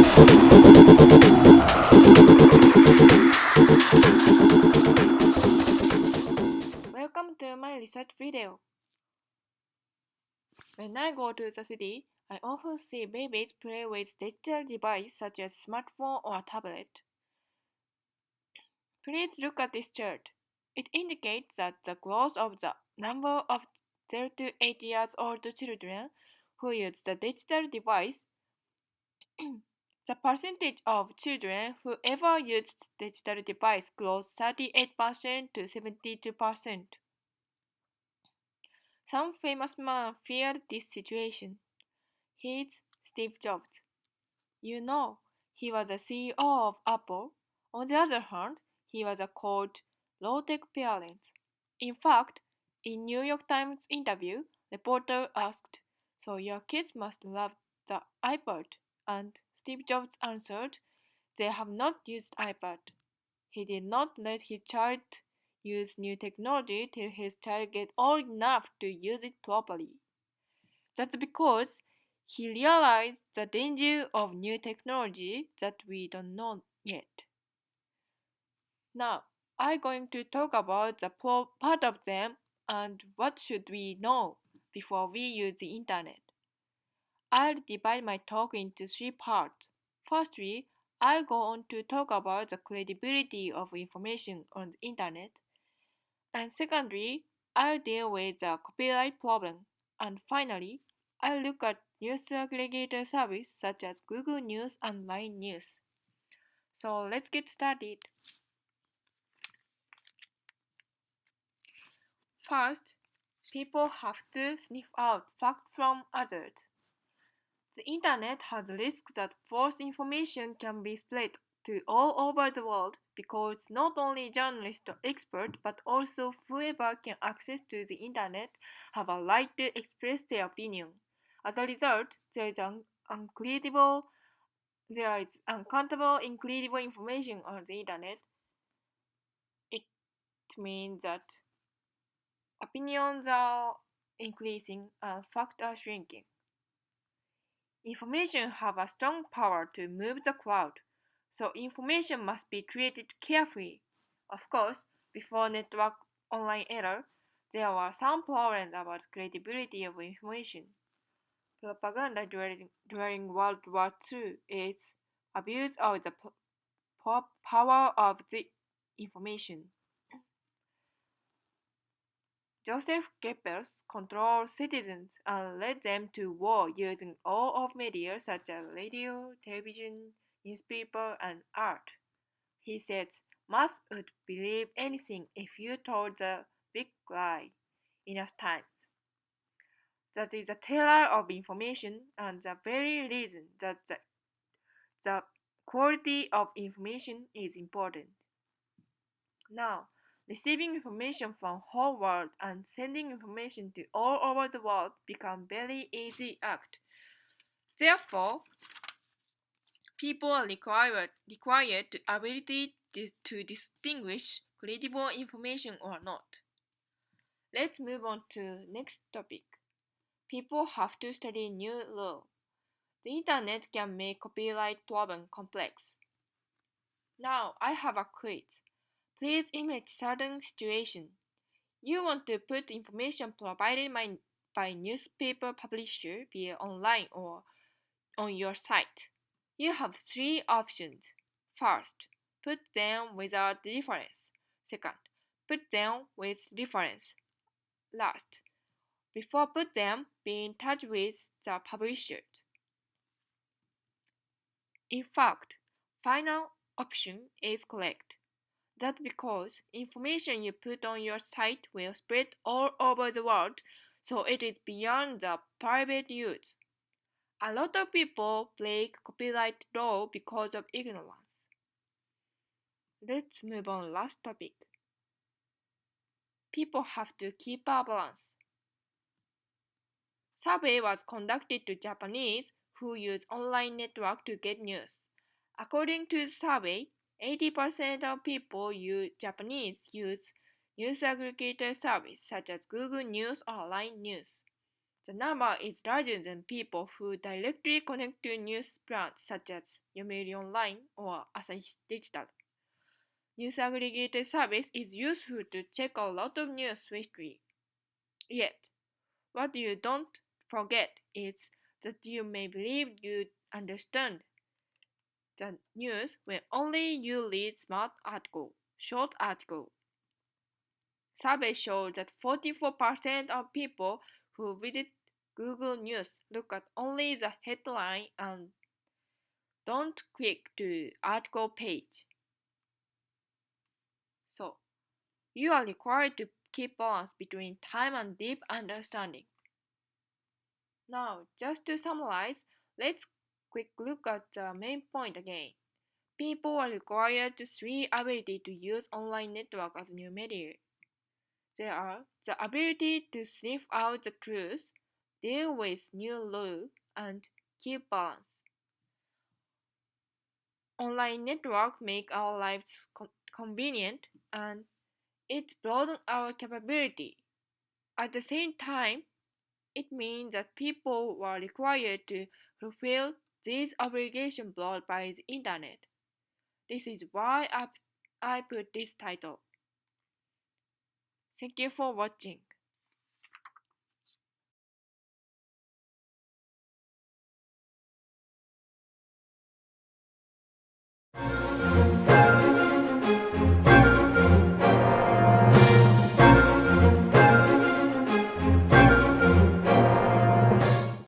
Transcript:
Welcome to my research video. When I go to the city, I often see babies play with digital devices such as smartphone or tablet. Please look at this chart. It indicates that the growth of the number of 0 to 8 years old children who use the digital device. The percentage of children who ever used digital device grows 38% to 72%. Some famous man feared this situation. He's Steve Jobs. You know, he was the CEO of Apple. On the other hand, he was a called low-tech parent. In fact, in New York Times interview, reporter asked, "So your kids must love the iPad?" And Steve Jobs answered, "They have not used iPad." He did not let his child use new technology till his child get old enough to use it properly. That's because he realized the danger of new technology that we don't know yet. Now, I'm going to talk about the part of them and what should we know before we use the internet. I'll divide my talk into three parts. Firstly, I'll go on to talk about the credibility of information on the internet. And secondly, I'll deal with the copyright problem. And finally, I'll look at news aggregator services such as Google News and Line News. So let's get started. First, people have to sniff out facts from others. The internet has risks that false information can be spread to all over the world because not only journalists or experts but also whoever can access to the internet have a right to express their opinion. As a result, there is uncountable incredible information on the internet. It means that opinions are increasing and facts are shrinking. Information have a strong power to move the crowd, so information must be treated carefully. Of course, before network online era, there were some problems about credibility of information. Propaganda during World War II is abuse of the power of the information. Joseph Goebbels controlled citizens and led them to war using all of media such as radio, television, newspaper, and art. He said, "Mass would believe anything if you told the big lie enough times." That is the terror of information and the very reason that the quality of information is important. Now, receiving information from whole world and sending information to all over the world become very easy act. Therefore, people are required the ability to distinguish credible information or not. Let's move on to next topic. People have to study new law. The internet can make copyright problem complex. Now I have a quiz. Please image certain situation. You want to put information provided by newspaper publisher via online or on your site. You have three options. First, put them without reference. Second, put them with reference. Last, before put them, be in touch with the publisher. In fact, final option is correct. That's because information you put on your site will spread all over the world, so it is beyond the private use. A lot of people break copyright law because of ignorance. Let's move on last topic. People have to keep a balance. Survey was conducted to Japanese who use online network to get news. According to the survey, 80% of people Japanese use news aggregator service such as Google News or Line News. The number is larger than people who directly connect to news brands such as Yomiuri Online or Asahi Digital. News aggregator service is useful to check a lot of news weekly. Yet, what you don't forget is that you may believe you understand the news when only you read short article. Surveys show that 44% of people who visit Google News look at only the headline and don't click to article page. So, you are required to keep balance between time and deep understanding. Now, just to summarize, let's quick look at the main point again. People are required to three ability to use online network as new media. They are the ability to sniff out the truth, deal with new law, and keep balance. Online network make our lives convenient and it broadens our capability. At the same time, it means that people were required to fulfill these obligations brought by the internet. This is why I put this title. Thank you for watching.